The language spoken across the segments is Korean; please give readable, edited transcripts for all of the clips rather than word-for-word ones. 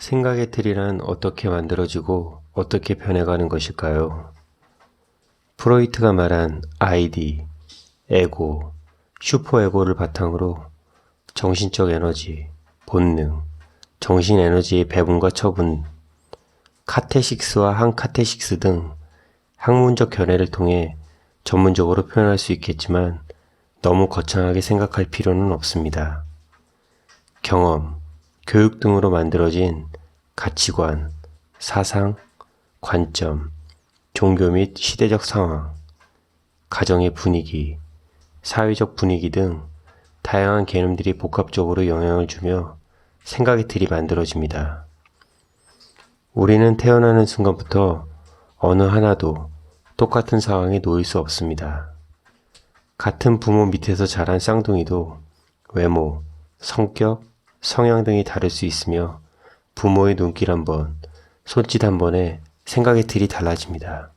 생각의 틀이란 어떻게 만들어지고 어떻게 변해가는 것일까요? 프로이트가 말한 아이디, 에고, 슈퍼에고를 바탕으로 정신적 에너지, 본능, 정신 에너지의 배분과 처분, 카테식스와 한카테식스 등 학문적 견해를 통해 전문적으로 표현할 수 있겠지만 너무 거창하게 생각할 필요는 없습니다. 경험, 교육 등으로 만들어진 가치관, 사상, 관점, 종교 및 시대적 상황, 가정의 분위기, 사회적 분위기 등 다양한 개념들이 복합적으로 영향을 주며 생각의 틀이 만들어집니다. 우리는 태어나는 순간부터 어느 하나도 똑같은 상황에 놓일 수 없습니다. 같은 부모 밑에서 자란 쌍둥이도 외모, 성격, 성향 등이 다를 수 있으며 부모의 눈길 한 번, 손짓 한 번에 생각의 틀이 달라집니다.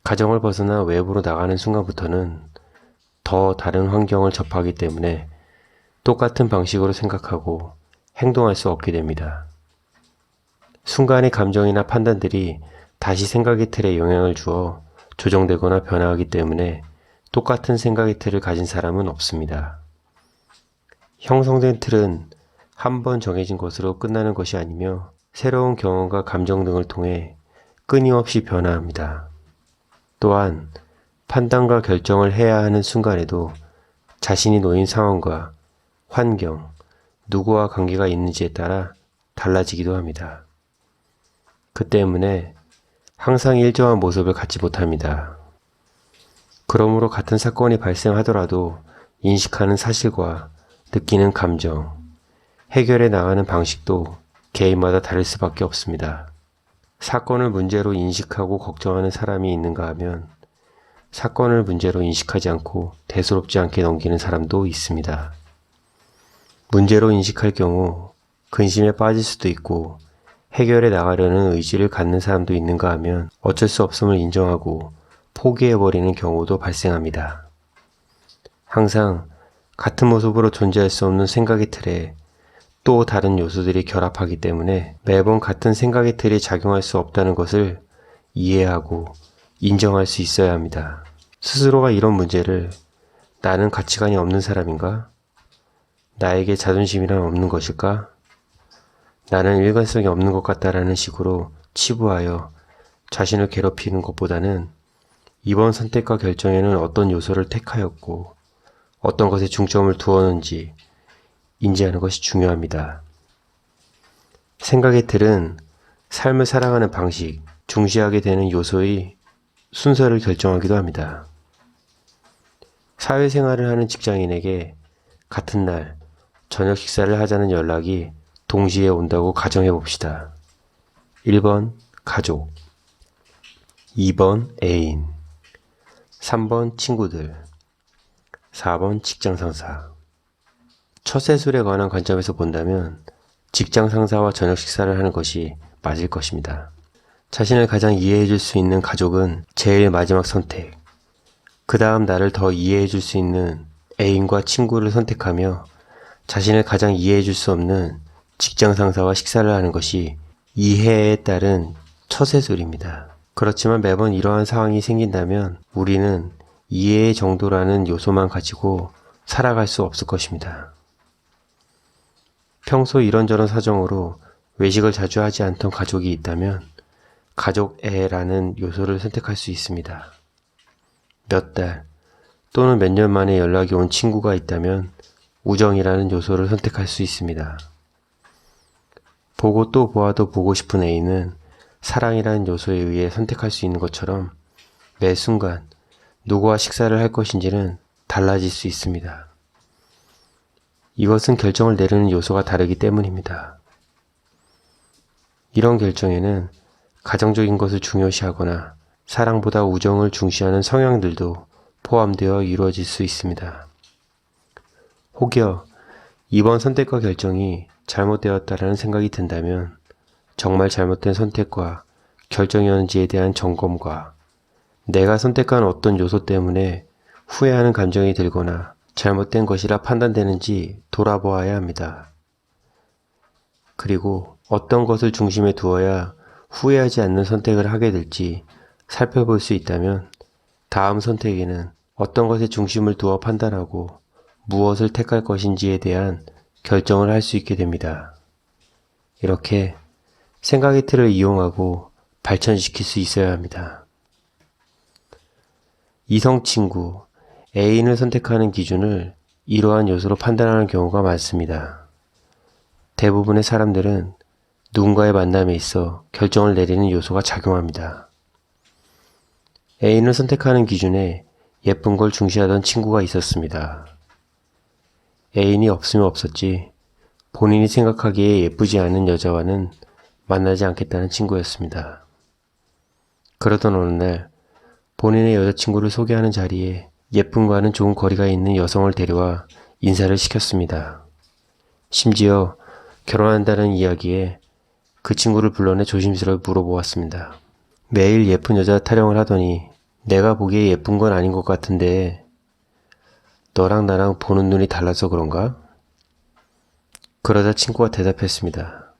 가정을 벗어나 외부로 나가는 순간부터는 더 다른 환경을 접하기 때문에 똑같은 방식으로 생각하고 행동할 수 없게 됩니다. 순간의 감정이나 판단들이 다시 생각의 틀에 영향을 주어 조정되거나 변화하기 때문에 똑같은 생각의 틀을 가진 사람은 없습니다. 형성된 틀은 한 번 정해진 것으로 끝나는 것이 아니며 새로운 경험과 감정 등을 통해 끊임없이 변화합니다. 또한 판단과 결정을 해야 하는 순간에도 자신이 놓인 상황과 환경, 누구와 관계가 있는지에 따라 달라지기도 합니다. 그 때문에 항상 일정한 모습을 갖지 못합니다. 그러므로 같은 사건이 발생하더라도 인식하는 사실과 느끼는 감정, 해결해 나가는 방식도 개인마다 다를 수밖에 없습니다. 사건을 문제로 인식하고 걱정하는 사람이 있는가 하면 사건을 문제로 인식하지 않고 대수롭지 않게 넘기는 사람도 있습니다. 문제로 인식할 경우 근심에 빠질 수도 있고 해결해 나가려는 의지를 갖는 사람도 있는가 하면 어쩔 수 없음을 인정하고 포기해버리는 경우도 발생합니다. 항상 같은 모습으로 존재할 수 없는 생각의 틀에 또 다른 요소들이 결합하기 때문에 매번 같은 생각의 틀이 작용할 수 없다는 것을 이해하고 인정할 수 있어야 합니다. 스스로가 이런 문제를 나는 가치관이 없는 사람인가? 나에게 자존심이란 없는 것일까? 나는 일관성이 없는 것 같다라는 식으로 치부하여 자신을 괴롭히는 것보다는 이번 선택과 결정에는 어떤 요소를 택하였고 어떤 것에 중점을 두었는지 인지하는 것이 중요합니다. 생각의 틀은 삶을 살아가는 방식, 중시하게 되는 요소의 순서를 결정하기도 합니다. 사회생활을 하는 직장인에게 같은 날 저녁 식사를 하자는 연락이 동시에 온다고 가정해 봅시다. 1번 가족, 2번 애인, 3번 친구들, 4번 직장 상사. 처세술에 관한 관점에서 본다면 직장 상사와 저녁 식사를 하는 것이 맞을 것입니다. 자신을 가장 이해해 줄 수 있는 가족은 제일 마지막 선택. 그 다음 나를 더 이해해 줄 수 있는 애인과 친구를 선택하며 자신을 가장 이해해 줄 수 없는 직장 상사와 식사를 하는 것이 이해에 따른 처세술입니다. 그렇지만 매번 이러한 상황이 생긴다면 우리는 이해의 정도라는 요소만 가지고 살아갈 수 없을 것입니다. 평소 이런저런 사정으로 외식을 자주 하지 않던 가족이 있다면 가족애라는 요소를 선택할 수 있습니다. 몇 달 또는 몇 년 만에 연락이 온 친구가 있다면 우정이라는 요소를 선택할 수 있습니다. 보고 또 보아도 보고 싶은 애인은 사랑이라는 요소에 의해 선택할 수 있는 것처럼 매 순간 누구와 식사를 할 것인지는 달라질 수 있습니다. 이것은 결정을 내리는 요소가 다르기 때문입니다. 이런 결정에는 가정적인 것을 중요시하거나 사랑보다 우정을 중시하는 성향들도 포함되어 이루어질 수 있습니다. 혹여 이번 선택과 결정이 잘못되었다라는 생각이 든다면 정말 잘못된 선택과 결정이었는지에 대한 점검과 내가 선택한 어떤 요소 때문에 후회하는 감정이 들거나 잘못된 것이라 판단되는지 돌아보아야 합니다. 그리고 어떤 것을 중심에 두어야 후회하지 않는 선택을 하게 될지 살펴볼 수 있다면 다음 선택에는 어떤 것에 중심을 두어 판단하고 무엇을 택할 것인지에 대한 결정을 할 수 있게 됩니다. 이렇게 생각의 틀을 이용하고 발전시킬 수 있어야 합니다. 이성 친구, 애인을 선택하는 기준을 이러한 요소로 판단하는 경우가 많습니다. 대부분의 사람들은 누군가의 만남에 있어 결정을 내리는 요소가 작용합니다. 애인을 선택하는 기준에 예쁜 걸 중시하던 친구가 있었습니다. 애인이 없으면 없었지 본인이 생각하기에 예쁘지 않은 여자와는 만나지 않겠다는 친구였습니다. 그러던 어느 날 본인의 여자친구를 소개하는 자리에 예쁨과는 좋은 거리가 있는 여성을 데려와 인사를 시켰습니다. 심지어 결혼한다는 이야기에 그 친구를 불러내 조심스레 물어보았습니다. 매일 예쁜 여자 타령을 하더니 내가 보기에 예쁜 건 아닌 것 같은데 너랑 나랑 보는 눈이 달라서 그런가? 그러자 친구가 대답했습니다.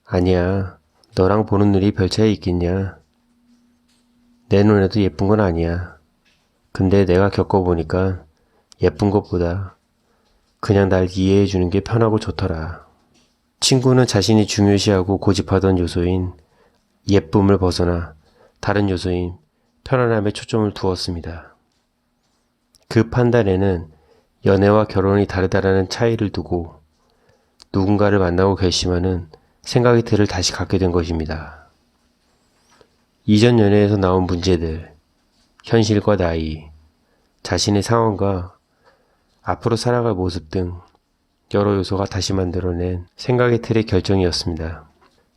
아니야, 너랑 보는 눈이 별 차이 있겠냐? 내 눈에도 예쁜 건 아니야. 근데 내가 겪어보니까 예쁜 것보다 그냥 날 이해해 주는 게 편하고 좋더라. 친구는 자신이 중요시하고 고집하던 요소인 예쁨을 벗어나 다른 요소인 편안함에 초점을 두었습니다. 그 판단에는 연애와 결혼이 다르다라는 차이를 두고 누군가를 만나고 결심하는 생각의 틀을 다시 갖게 된 것입니다. 이전 연애에서 나온 문제들, 현실과 나이, 자신의 상황과 앞으로 살아갈 모습 등 여러 요소가 다시 만들어낸 생각의 틀의 결정이었습니다.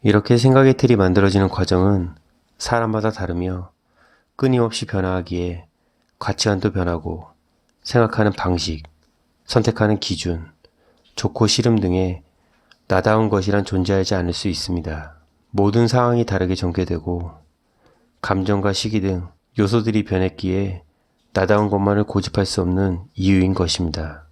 이렇게 생각의 틀이 만들어지는 과정은 사람마다 다르며 끊임없이 변화하기에 가치관도 변하고 생각하는 방식, 선택하는 기준, 좋고 싫음 등의 나다운 것이란 존재하지 않을 수 있습니다. 모든 상황이 다르게 전개되고 감정과 시기 등 요소들이 변했기에 나다운 것만을 고집할 수 없는 이유인 것입니다.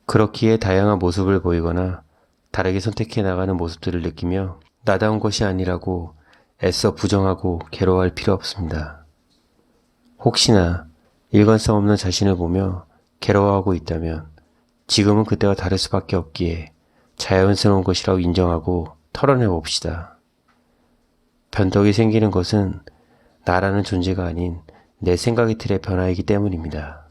그렇기에 다양한 모습을 보이거나 다르게 선택해 나가는 모습들을 느끼며 나다운 것이 아니라고 애써 부정하고 괴로워할 필요 없습니다. 혹시나 일관성 없는 자신을 보며 괴로워하고 있다면 지금은 그때와 다를 수밖에 없기에 자연스러운 것이라고 인정하고 털어내 봅시다. 변덕이 생기는 것은 나라는 존재가 아닌 내 생각의 틀의 변화이기 때문입니다.